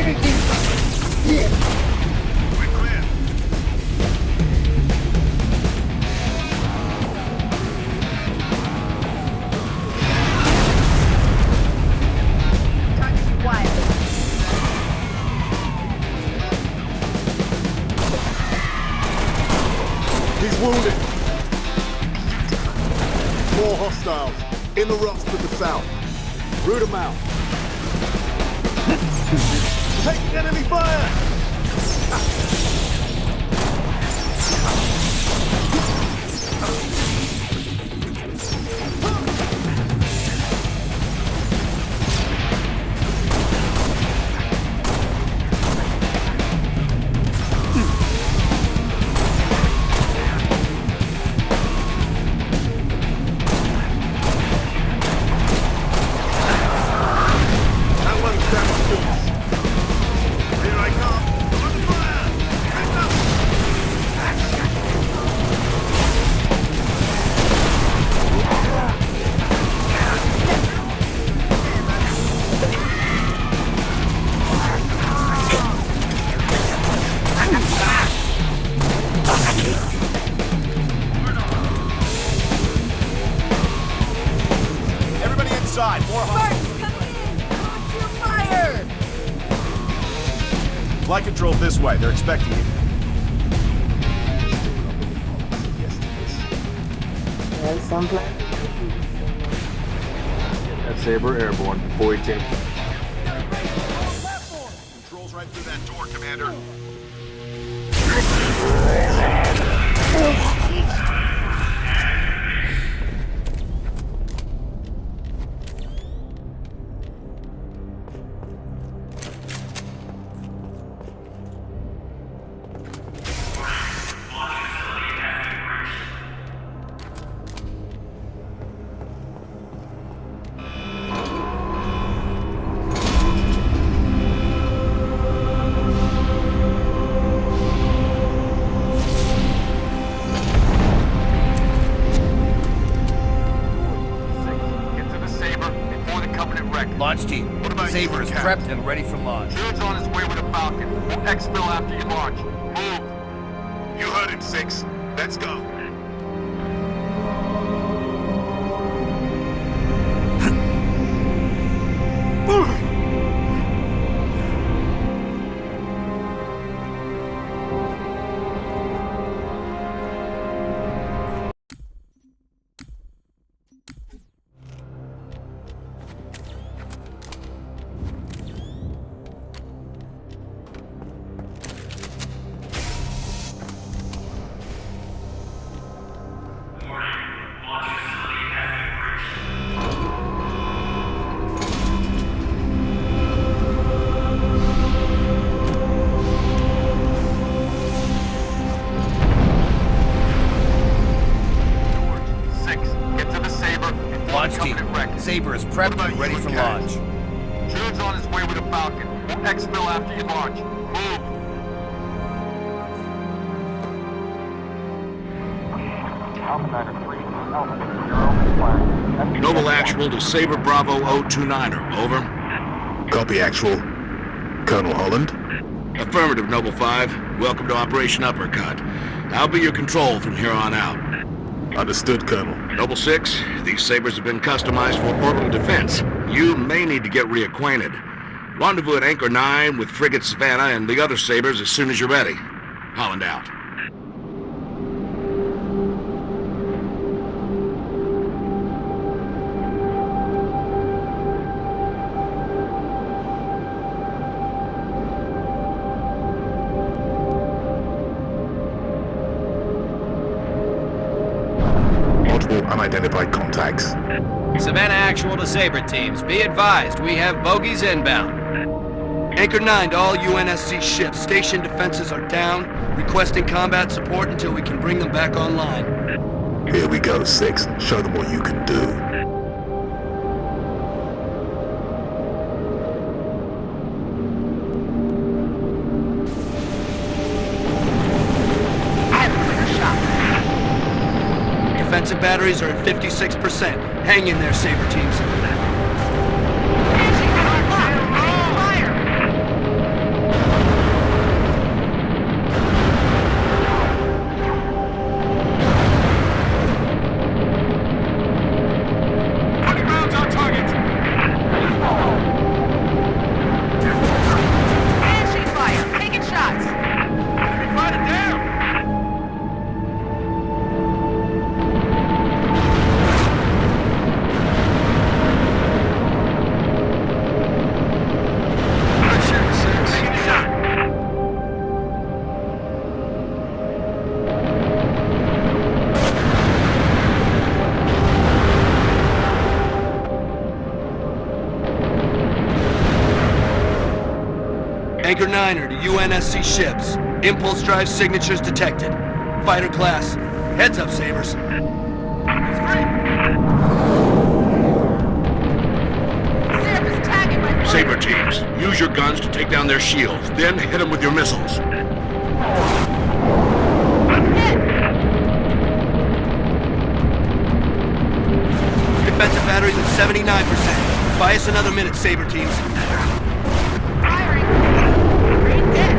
He's wounded. More hostiles. In the rocks to the south. Root them out. Take enemy fire! Flight control this way. They're expecting you. That Saber airborne before he takes. Controls right through that door, Commander. Launch team, Saber is prepped and ready for launch. Dude's on his way with a Falcon. We'll exfil after you launch. Move. You heard him, 6. Let's go. Launch team, Saber is prepped and ready for launch. Dude's on his way with a Falcon. We'll exfil after you launch. Move. Noble Actual to Saber Bravo 029er, over. Copy, Actual. Colonel Holland? Affirmative, Noble 5. Welcome to Operation Uppercut. I'll be your control from here on out. Understood, Colonel. Noble 6, these Sabres have been customized for orbital defense. You may need to get reacquainted. Rendezvous at Anchor 9 with Frigate Savannah and the other Sabres as soon as you're ready. Holland out. Unidentified contacts. Savannah Actual to Saber teams, be advised, we have bogies inbound. Anchor 9 to all UNSC ships. Station defenses are down. Requesting combat support until we can bring them back online. Here we go, 6. Show them what you can do. Defensive batteries are at 56%. Hang in there, Saber teams. Anchor 9er to UNSC ships. Impulse drive signatures detected. Fighter class. Heads up, Sabres. Saber teams, use your guns to take down their shields, then hit them with your missiles. Defensive batteries at 79%. Buy us another minute, Saber teams. Firing. Green hit.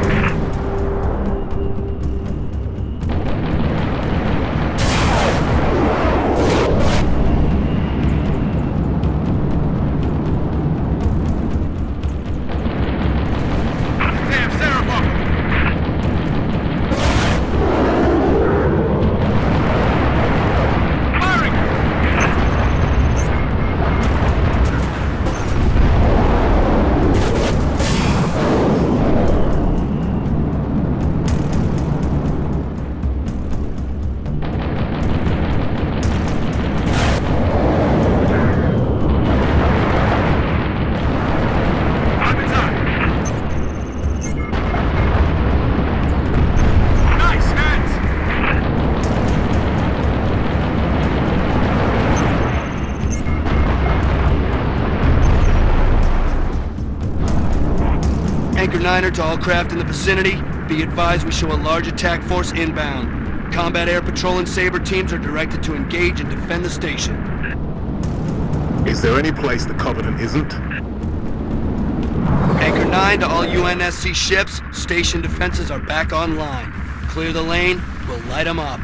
Anchor 9er to all craft in the vicinity. Be advised we show a large attack force inbound. Combat Air Patrol and Saber teams are directed to engage and defend the station. Is there any place the Covenant isn't? Anchor 9 to all UNSC ships. Station defenses are back online. Clear the lane. We'll light them up.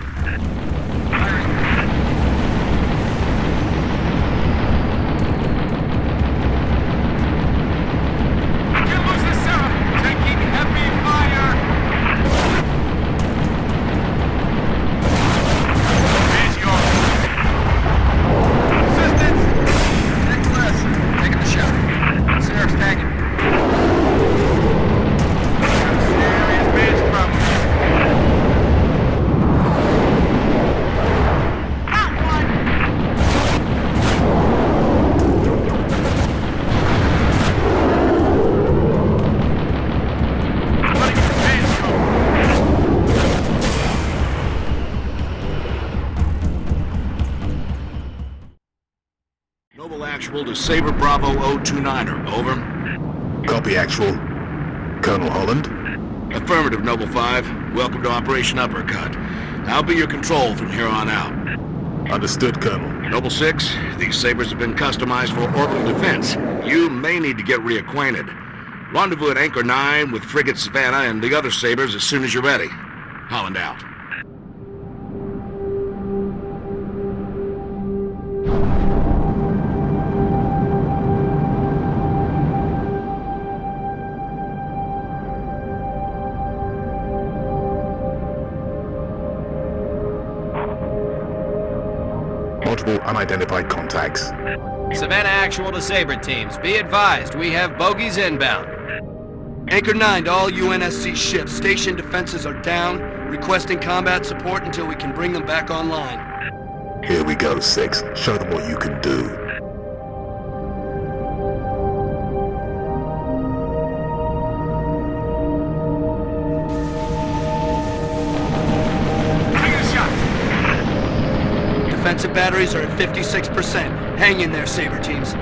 Noble Actual to Saber Bravo 029er, over. Copy, Actual. Colonel Holland? Affirmative, Noble 5. Welcome to Operation Uppercut. I'll be your control from here on out. Understood, Colonel. Noble 6, these Sabres have been customized for orbital defense. You may need to get reacquainted. Rendezvous at Anchor 9 with Frigate Savannah and the other Sabres as soon as you're ready. Holland out. Multiple unidentified contacts. Savannah Actual to Sabre teams. Be advised, we have bogies inbound. Anchor 9 to all UNSC ships. Station defenses are down. Requesting combat support until we can bring them back online. Here we go, 6. Show them what you can do. Defensive batteries are at 56%. Hang in there, Saber teams.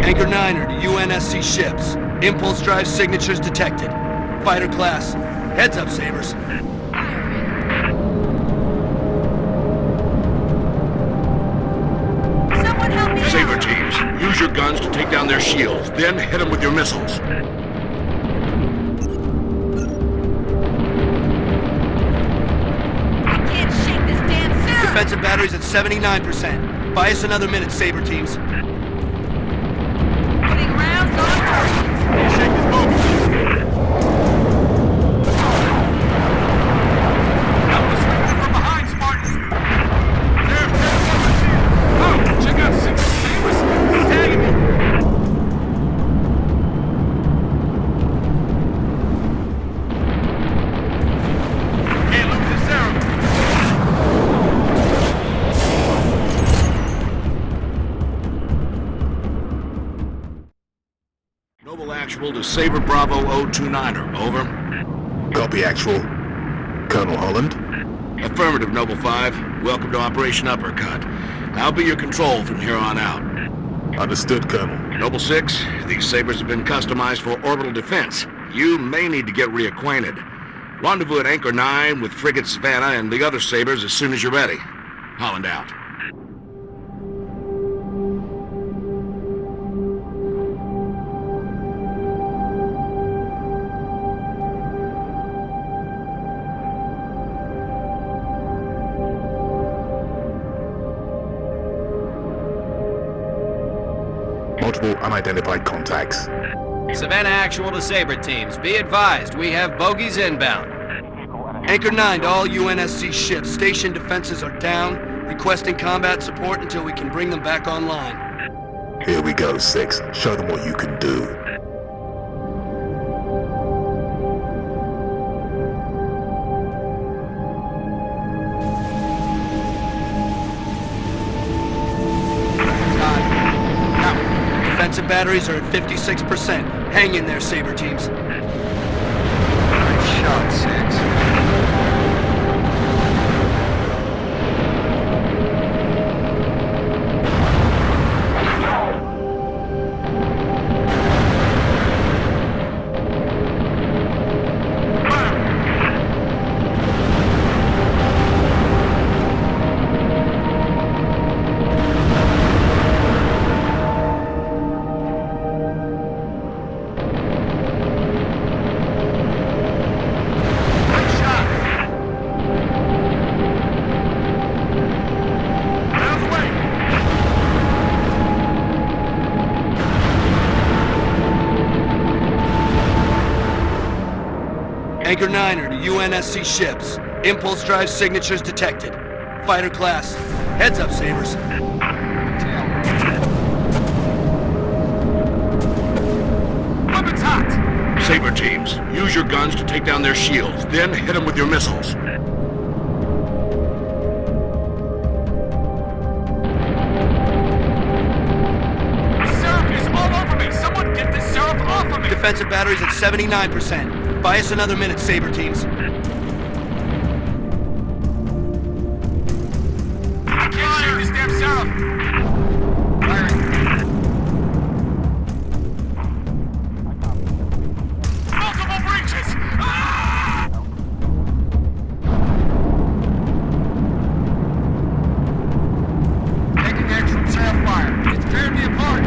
Anchor 9er to UNSC ships. Impulse drive signatures detected. Fighter class. Heads up, Sabres. guns to take down their shields, then hit them with your missiles. I can't shake this damn serum! Defensive batteries at 79%. Buy us another minute, Saber teams. Putting rounds on targets! Shake this boat. Help us swing from behind, Spartan. There, oh, check out 6 Sabres. He's tagging me. Can't lose the serum. Noble Actual to Saber Bravo 029er, over. Copy, actual. Colonel Holland? Affirmative, Noble 5. Welcome to Operation Uppercut. I'll be your control from here on out. Understood, Colonel. Noble 6, these Sabres have been customized for orbital defense. You may need to get reacquainted. Rendezvous at Anchor 9 with Frigate Savannah and the other Sabres as soon as you're ready. Holland out. Multiple unidentified contacts. Savannah Actual to Sabre teams. Be advised, we have bogies inbound. Anchor 9 to all UNSC ships. Station defenses are down. Requesting combat support until we can bring them back online. Here we go, 6. Show them what you can do. Defensive batteries are at 56%. Hang in there, Saber teams. Good shot, 6. Anchor 9er to UNSC ships. Impulse drive signatures detected. Fighter class. Heads up, Sabres. Weapons hot. Saber teams, use your guns to take down their shields, then hit them with your missiles. Serum is all over me. Someone get this serum off of me. Defensive batteries at 79%. Buy us another minute, Saber teams. I can't shake this damn serum. Firing. Multiple breaches. Ah! Taking extra serum fire. It's tearing me apart.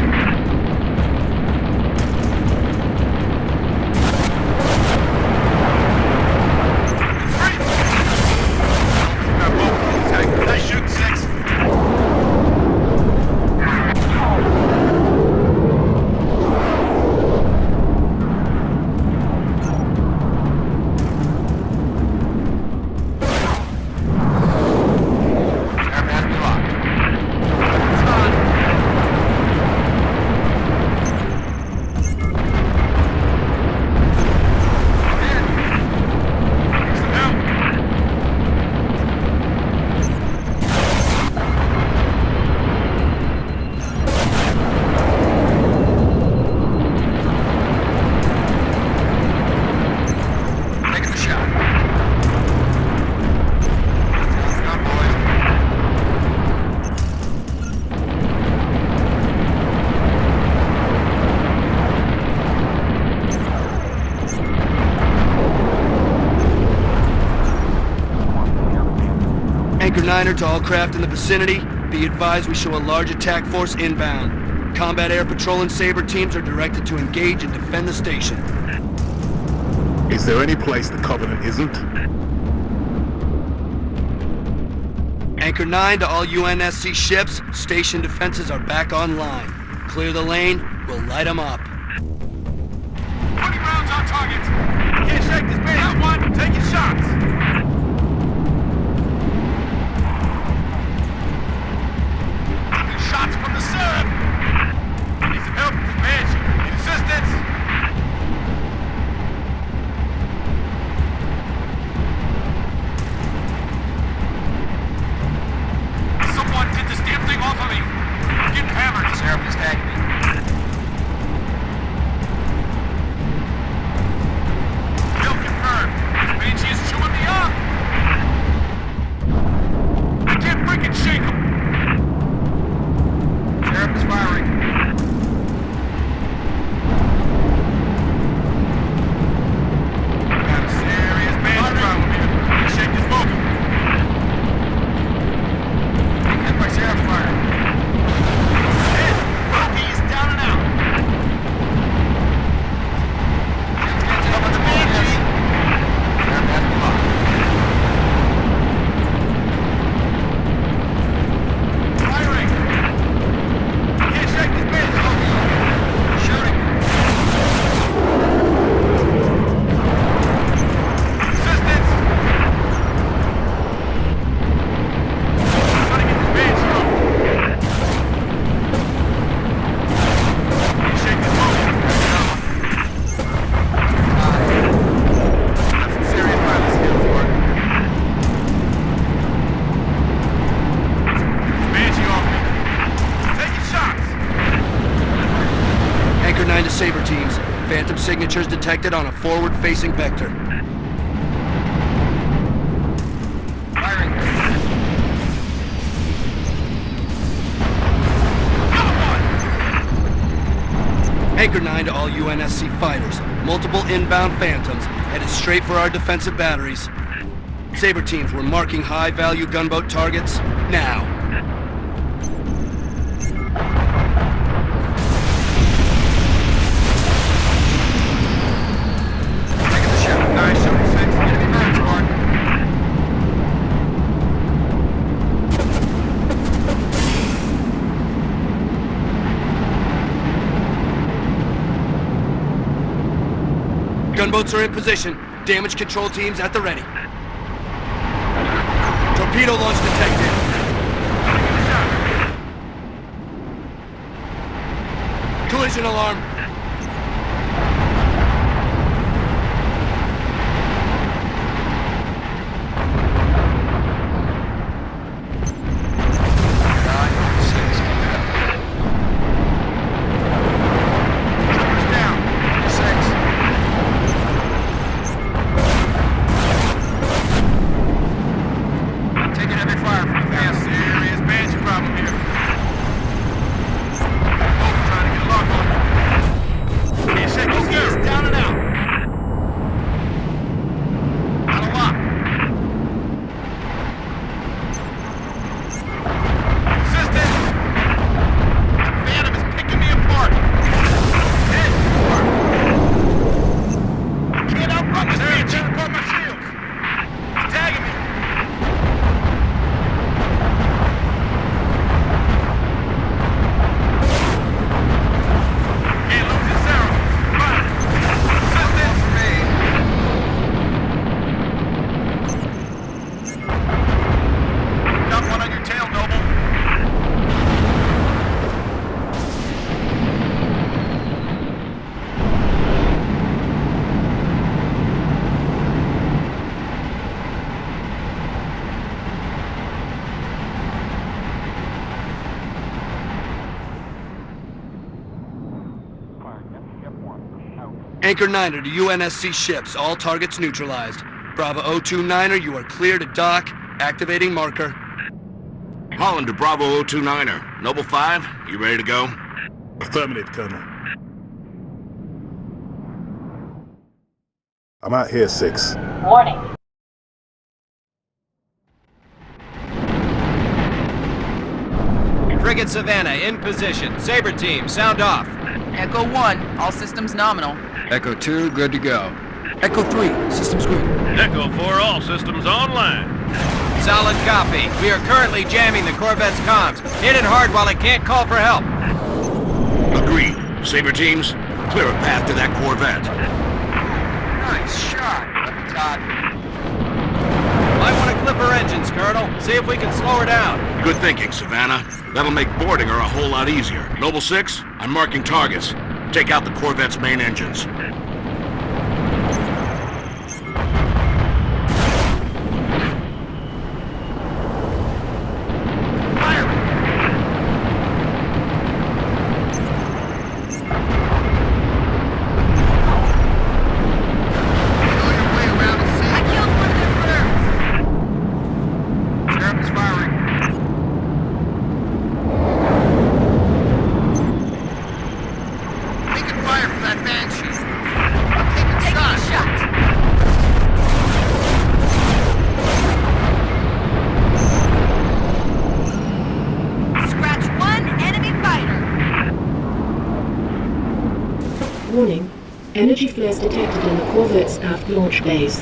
Nice shoot, 6. Serum has me locked. It's on. Taking the shot. Let's go, boys. Anchor 9er to all craft in the vicinity. Be advised we show a large attack force inbound. Combat Air Patrol and Sabre teams are directed to engage and defend the station. Is there any place the Covenant isn't? Anchor 9 to all UNSC ships, station defenses are back online. Clear the lane, we'll light them up. 20 rounds on target. Can't shake this base. Got one. Taking shots. Taking shots from the syrup. Need some help with this Banshee. Need assistance. Someone get this damn thing off of me. I'm getting hammered. Syrup is tagging me. Banshee is chewing me up! I can't freaking shake him! Sheriff is firing. Got a serious Banshee problem here. Can't shake this bogey. Hit by Sheriff's fire. Hit! Bogey is down and out. Sheriff's catching up with the Banshee. Firing! Can't shake this base! Shooting! Assistance! Trying to get this base off. Can't shake this bogey. Got some serious pilot skills, Mark. Banshee off me. Taking shots. Anchor 9 to Sabre teams. Phantom signatures detected on a forward-facing vector. Firing. Got one. Anchor 9 to all UNSC fighters. Multiple inbound Phantoms headed straight for our defensive batteries. Sabre teams were marking high-value gunboat targets now. Taking the ship. 976. Enemy birds, Mark. Gunboats are in position. Damage control teams at the ready. Torpedo launch detected. Collision alarm. Troopers down. 6. Taking heavy fire from the fast. Serious Banshee problem here. Both trying to get a lock on you. Can't shake this gear. Down and out. Out of lock. Assistant. The Phantom is picking me apart. Hit. I can't outrun this Banshee. Caught my shields. He's tagging me. Can't lose this arrow. Run. Assistance. Got one on your tail, Noble. Anchor 9er to UNSC ships. All targets neutralized. Bravo 029er, you are clear to dock. Activating marker. Holland to Bravo 029er. Noble 5, you ready to go? Affirmative, Colonel. I'm out here, 6. Warning. Frigate Savannah in position. Sabre team, sound off. Echo 1, all systems nominal. Echo 2, good to go. Echo 3, systems green. Echo 4, all systems online. Solid copy. We are currently jamming the Corvette's comms. Hit it hard while it can't call for help. Agreed. Saber teams, clear a path to that Corvette. Nice shot. Todd. Might want to clip her engines, Colonel. See if we can slow her down. Good thinking, Savannah. That'll make boarding her a whole lot easier. Noble 6, I'm marking targets. Take out the Corvette's main engines. I killed one of their birds. Sheriff is firing. Taking fire from that Banshee. I'm taking Taking a shots. shot. Scratch one enemy fighter. Warning. Energy flares detected in the Corvette's aft launch bays.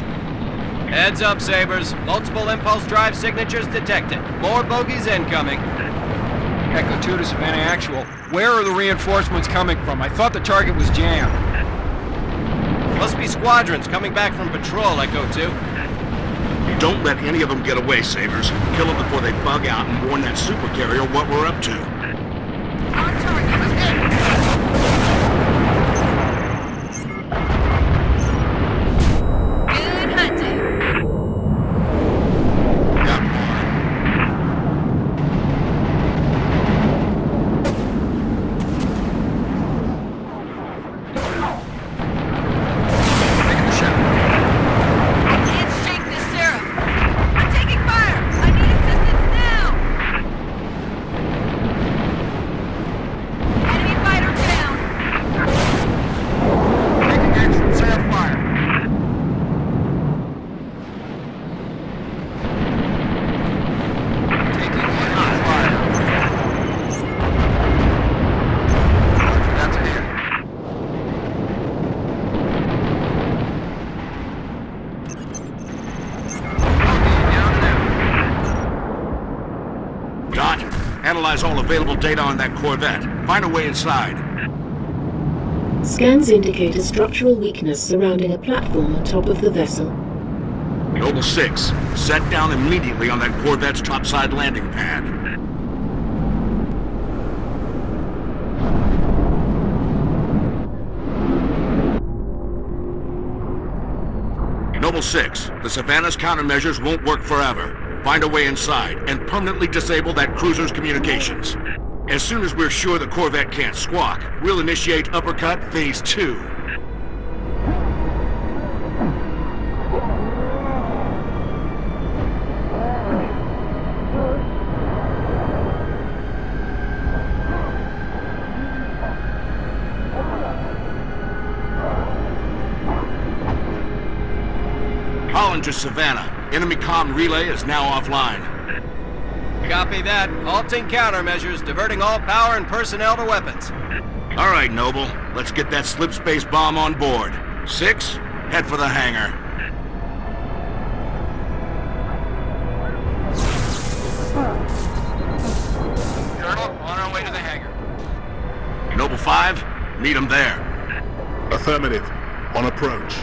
Heads up, Sabres. Multiple impulse drive signatures detected. More bogies incoming. Echo 2 to Savannah Actual. Where are the reinforcements coming from? I thought the target was jammed. Must be squadrons coming back from patrol, Echo 2. Don't let any of them get away, Sabers. Kill them before they bug out and warn that supercarrier what we're up to. On target. Hit. Good hunting. Got one. Taking the shot. I can't shake this syrup. I'm taking fire. I need assistance now. Enemy fighter down. Taking action. Set fire. Taking enemy fire. That's it here. Down and out. Dot, analyze all available data on that Corvette. Find a way inside. Scans indicate a structural weakness surrounding a platform on top of the vessel. Noble 6, set down immediately on that Corvette's topside landing pad. Noble 6, the Savannah's countermeasures won't work forever. Find a way inside and permanently disable that cruiser's communications. As soon as we're sure the Corvette can't squawk, we'll initiate Uppercut Phase 2. Holland to Savannah. Enemy comm relay is now offline. Copy that. Halting countermeasures, diverting all power and personnel to weapons. All right, Noble. Let's get that slip space bomb on board. 6, head for the hangar. Colonel, on our way to the hangar. Noble 5, meet him there. Affirmative. On approach.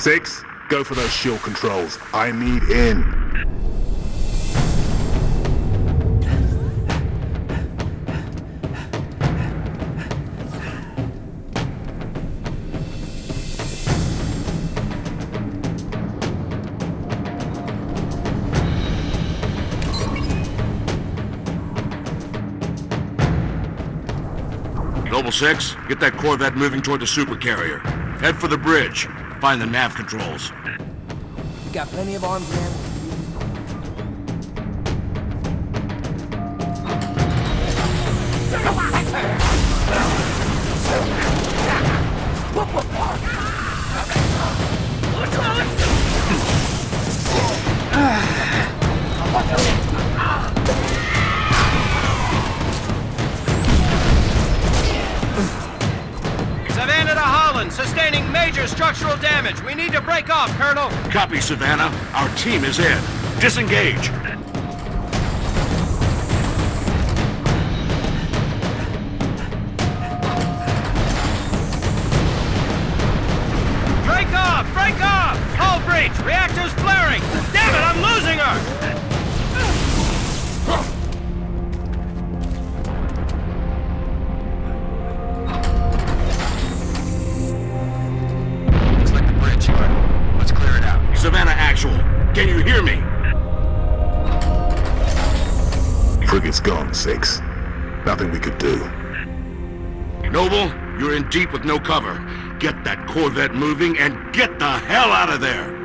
Six, go for those shield controls. I need in. Noble 6, get that Corvette moving toward the supercarrier. Head for the bridge. Find the nav controls. We got plenty of arms and Savannah to Holland, sustaining major structural damage. We need to break off, Colonel. Copy, Savannah. Our team is in. Disengage. Break off! Break off! Hull breach! Reactor's flaring! Damn it, I'm losing her! Looks like the bridge, Hart. Let's clear it out. Savannah Actual, can you hear me? Frigate's gone, 6. Nothing we could do. Noble, you're in deep with no cover. Get that Corvette moving and get the hell out of there!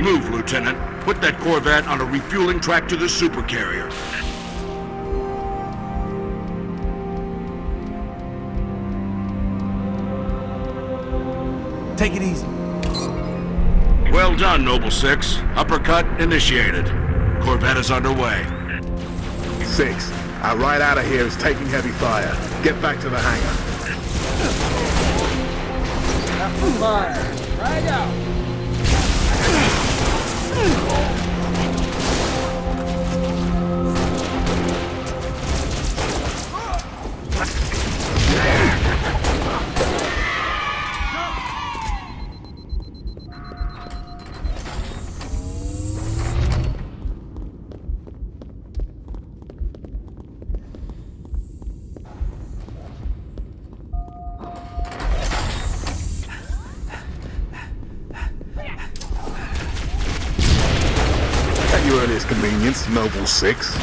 Move, Lieutenant. Put that Corvette on a refueling track to the supercarrier. take it easy. Well done, Noble 6. Uppercut initiated. Corvette is underway. 6, our ride out of here is taking heavy fire. Get back to the hangar. Fire. Right out. your earliest convenience, Noble 6.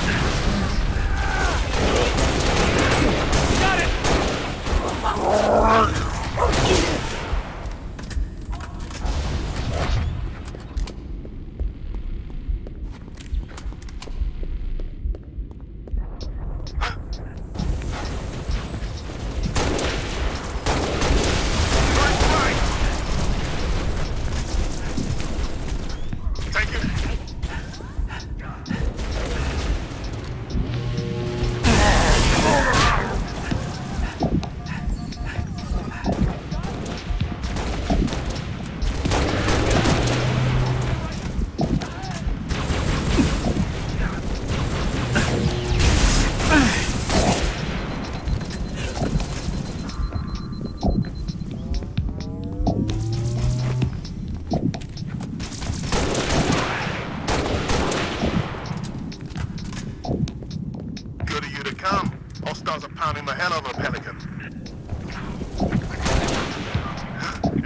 Good of you to come. Hostiles are pounding the hell out of a pelican.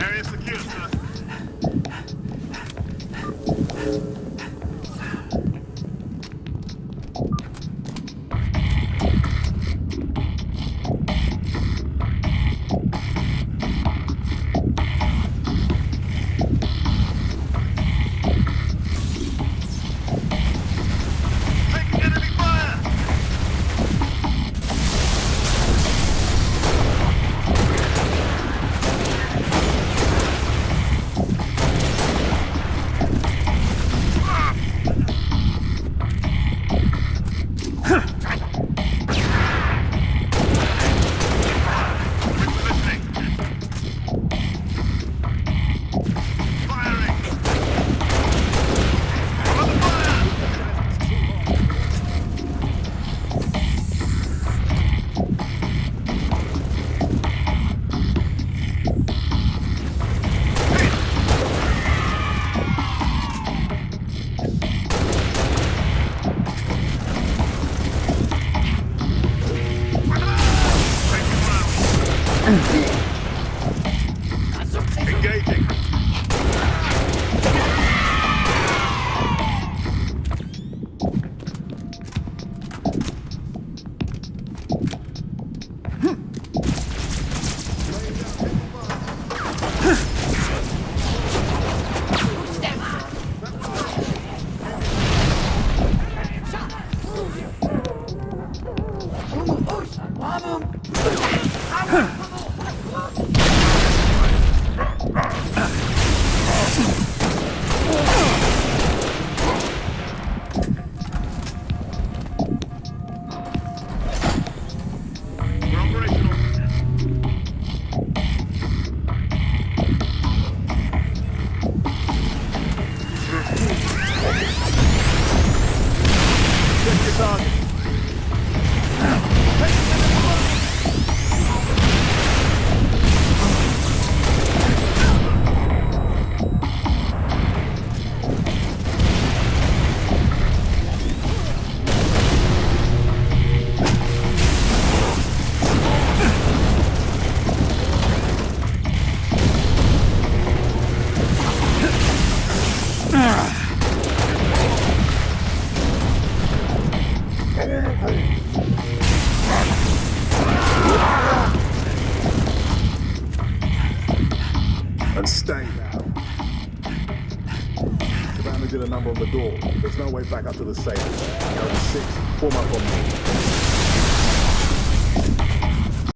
Area secure, sir. Taking enemy fire! Engaging. We're operational. Check your target. And stay now. You've only did a number on the door. There's no way back up to the safe. Number 6, form up on me.